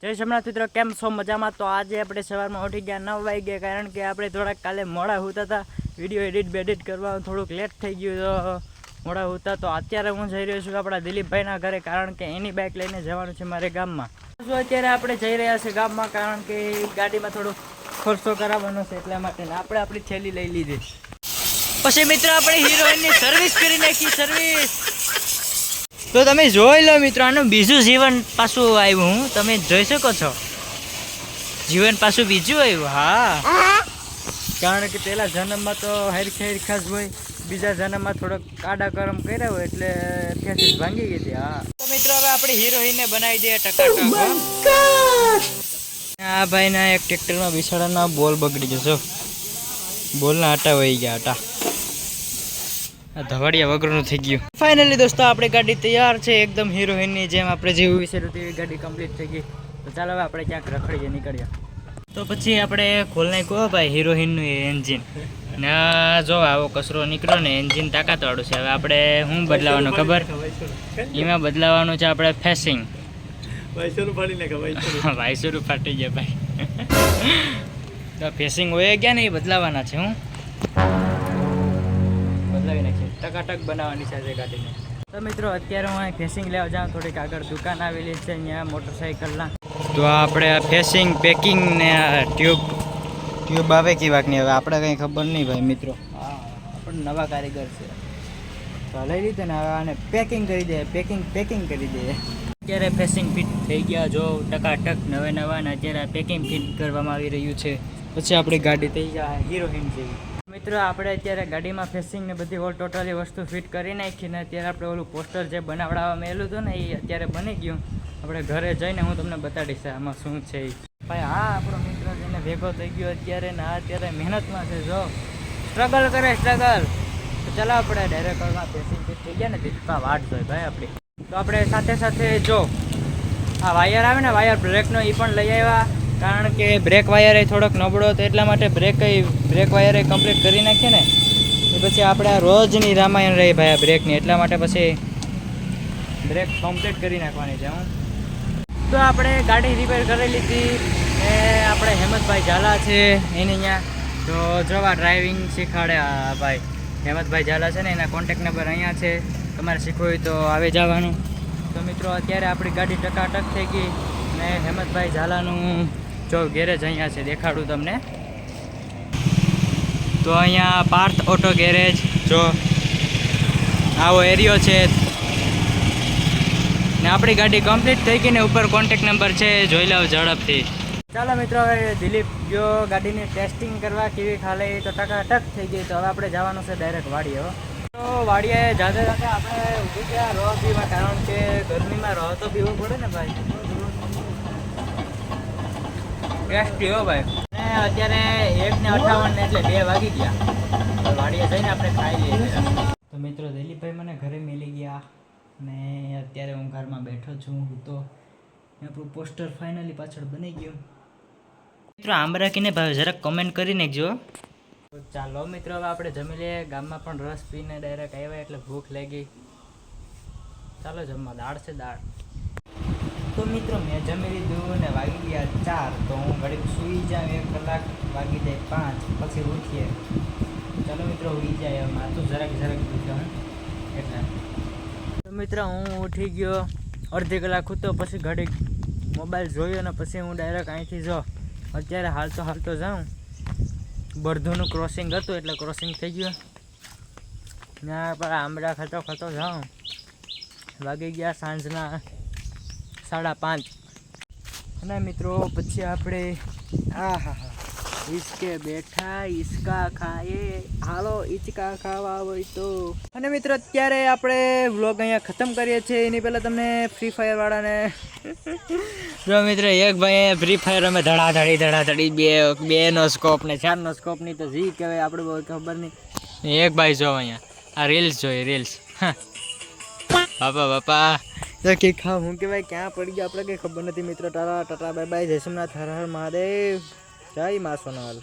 જય સોમનાથ મિત્રો, કેમ છો? મજામાં? તો આજે આપણે સવારમાં ઉઠી ગયા 9 વાગે, કારણ કે આપણે થોડાક કાલે મોડા હોતા હતા. વિડીયો એડિટ કરવામાં થોડુંક લેટ થઈ ગયું તો મોડા હોતા. તો અત્યારે હું જઈ રહ્યો છું આપણા દિલીપભાઈના ઘરે, કારણ કે એની બાઇક લઈને જવાનું છે મારે ગામમાં. તો અત્યારે આપણે જઈ રહ્યા છીએ ગામમાં, કારણ કે ગાડીમાં થોડો ખર્ચો કરાવવાનો છે, એટલા માટે આપણે આપણી થેલી લઈ લીધી. પછી મિત્રો આપણે હિરોઈનની સર્વિસ કરી નાખી. સર્વિસ તો તમે જોઈ લો મિત્રો, આનું બીજું જીવન પાછું આવ્યું. તમે જોઈ શકો છો, જીવન પાછું બીજું આવ્યું. હા, કારણ કે પહેલા જન્મમાં તો હરખા જ હોય, બીજા જન્મમાં થોડોક કાડા કરમ કર્યા હોય એટલે ત્યાંથી ભાંગી ગઈ હતી. હા, તો મિત્રો હવે આપણે હિરોઈનને બનાવી દઈએ ટકાટક. આ ભાઈના એક ટ્રેક્ટરમાં બિસાડાના બોલ બગડી જશો, બોલના આટા વહી ગયા. આટા ધવાડિયા વગરનું થઈ ગયું. ફાઇનલી દોસ્તો આપણી ગાડી તૈયાર છે, એકદમ હિરોઈનની જેમ. આપણે જેવું વિચાર્યું તેવી ગાડી કમ્પ્લીટ થઈ ગઈ. તો ચાલો હવે આપણે ક્યાંક રખડીએ નીકળ્યા. તો પછી આપણે ખોલ નાખ્યું ભાઈ હિરોઈનનું એન્જિન. ના જો આવો કચરો નીકળ્યો ને, એન્જિન તાકાતવાળું છે. હવે આપણે શું બદલાવાનું ખબર? એમાં બદલાવાનું છે આપણે ફેસિંગ. વાયસરું ફાટી ગયા ભાઈ. તો ફેસિંગ હોય ગયા ને, એ બદલાવાના છે. હું બદલાવી નાખીએ, ટકાટક બનાવવાની છે ગાડીને. તો મિત્રો અત્યારે હું અહીં ફેસિંગ લેવા જાઉં. થોડીક આગળ દુકાન આવેલી છે અહીંયા મોટરસાઇકલના. તો આપણે આ ફેસિંગ પેકિંગ ને ટ્યુબ આવે કે વાગની, હવે આપણે કંઈ ખબર નહીં ભાઈ મિત્રો. હા, આપણે નવા કારીગર છે તો લઈ લીધે ને. હવે આને પેકિંગ કરી દે, પેકિંગ કરી દે. અત્યારે ફેસિંગ ફિટ થઈ ગયા જો ટકાટક નવા ને અત્યારે પેકિંગ ફિટ કરવામાં આવી રહ્યું છે. પછી આપણી ગાડી થઈ જાય હિરોઈન જેવી. મિત્રો આપણે અત્યારે ગાડીમાં ફેસિંગ ને બધી ઓલ ટોટલી વસ્તુ ફિટ કરી નાખી ને અત્યારે આપણે ઓલું પોસ્ટર જે બનાવડાવવા મેલું હતું ને, એ અત્યારે બની ગયું. આપણે ઘરે જઈને હું તમને બતાડીશ આમાં શું છે ભાઈ. હા, આપણો મિત્ર જેને ભેગો થઈ ગયો અત્યારે ને અત્યારે મહેનતમાં છે. જો સ્ટ્રગલ કરે સ્ટ્રગલ. તો ચાલો આપણે ડાયરેક્ટરમાં ફેસિંગ ફિટ થઈ ગયા ને, દીપા વાટ જોઈ ભાઈ આપણી. તો આપણે સાથે સાથે જો આ વાયર આવે ને, વાયર બ્રેકનો એ પણ લઈ આવ્યા, કારણ કે બ્રેક વાયર થોડોક નબળો હતો, એટલા માટે બ્રેક વાયર કમ્પ્લીટ કરી નાખીએ ને એ પછી આપણે આ રોજની રામાયણ રહી ભાઈ આ બ્રેકની, એટલા માટે પછી બ્રેક કમ્પ્લીટ કરી નાખવાની છે. તો આપણે ગાડી રિપેર કરી લીધી ને આપણે હેમંતભાઈ ઝાલા છે એની અહીંયા. તો જોવા ડ્રાઇવિંગ શીખવાડે ભાઈ હેમંતભાઈ ઝાલા છે ને, એના કોન્ટેક નંબર અહીંયા છે. તમારે શીખવું હોય તો આવી જવાનું. તો મિત્રો અત્યારે આપણી ગાડી ટકાટક થઈ ગઈ ને હેમંતભાઈ ઝાલાનું જો ગેરેજ અહીંયા છે, દેખાડું તમને. તો અહીંયા પાર્થ ઓટો ગેરેજ, જો આવો એરિયો છે ને. આપણી ગાડી કમ્પ્લીટ થઈ ગઈ ને ઉપર કોન્ટેક નંબર છે, જોઈ લો ઝડપથી. ચાલો મિત્રો, હવે દિલીપ ગયો ગાડીની ટેસ્ટિંગ કરવા કેવી ખાલે. તો ટકાટક થઈ ગઈ. તો હવે આપણે જવાનું છે ડાયરેક્ટ વાડીએ. તો વાડીએ જાતે જાતે આપણે ઊભી ગયા રહો પીવા, કારણ કે ગરમીમાં રહો તો પીવો પડે ને ભાઈ. ટેસ્ટી હો ભાઈ. ને અત્યારે 1:58 એટલે 2 વાગી ગયા. તો વાડીએ જઈને આપણે ખાઈ લઈએ. તો મિત્રો દિલીપભાઈ મને ઘરે મિલી ગયા ને અત્યારે હું ઘરમાં બેઠો છું. તો આપણું પોસ્ટર ફાઇનલી પાછળ બની ગયું. મિત્રો આમ રાખીને ભાઈ જરાક કમેન્ટ કરી નાખજો. તો ચાલો મિત્રો હવે આપણે જમી લઈએ. ગામમાં પણ રસ પીને ડાયરેક્ટ આવ્યા એટલે ભૂખ લાગી. ચાલો જમવા. દાળ છે, દાળ. તો મિત્રો મેં જમી લીધું ને વાગી ગયા 4. તો હું ઘડીક સૂઈ જાઉં, 1 કલાક વાગી જાય 5, પછી ઉઠીએ. ચાલો મિત્રો ઉડી જાય. માથું જરાક દુખાય એટલે. તો મિત્રો હું ઉઠી ગયો, અડધી કલાક હતો, પછી ઘડીક મોબાઈલ જોયો ને પછી હું ડાયરેક્ટ અહીંથી જો અત્યારે હાલતો જાઉં. બરધુનું ક્રોસિંગ હતું એટલે ક્રોસિંગ થઈ ગયું. ત્યાં પર આંબળા ખાતો જાઉં. વાગી ગયા સાંજના 5:30. અને મિત્રો પછી આપણે ઈસકે બેઠા ઈસકા ખાઈએ. હાલો ઈચકા ખાવા હોય તો. અને મિત્રો અત્યારે આપણે વ્લોગ અહીંયા ખતમ કરીએ છીએ. એની પહેલાં તમને ફ્રી ફાયર વાળાને જો મિત્રો એક ભાઈ ફ્રી ફાયર અમે ધડાધડી 2 નો સ્કોપ ને 4 નો સ્કોપ ની તો જી કહેવાય આપણે બહુ ખબર નહીં. એક ભાઈ જો અહીંયા આ રીલ્સ જોઈએ, રીલ્સ. બાપા તો કે ખા હું કહેવાય ક્યાં પડી ગયા આપણે કંઈ ખબર નથી. મિત્રો ટાટા બાય બાય, જય સોમનાથ, હર હર મહાદેવ, જય મા સોનાલ.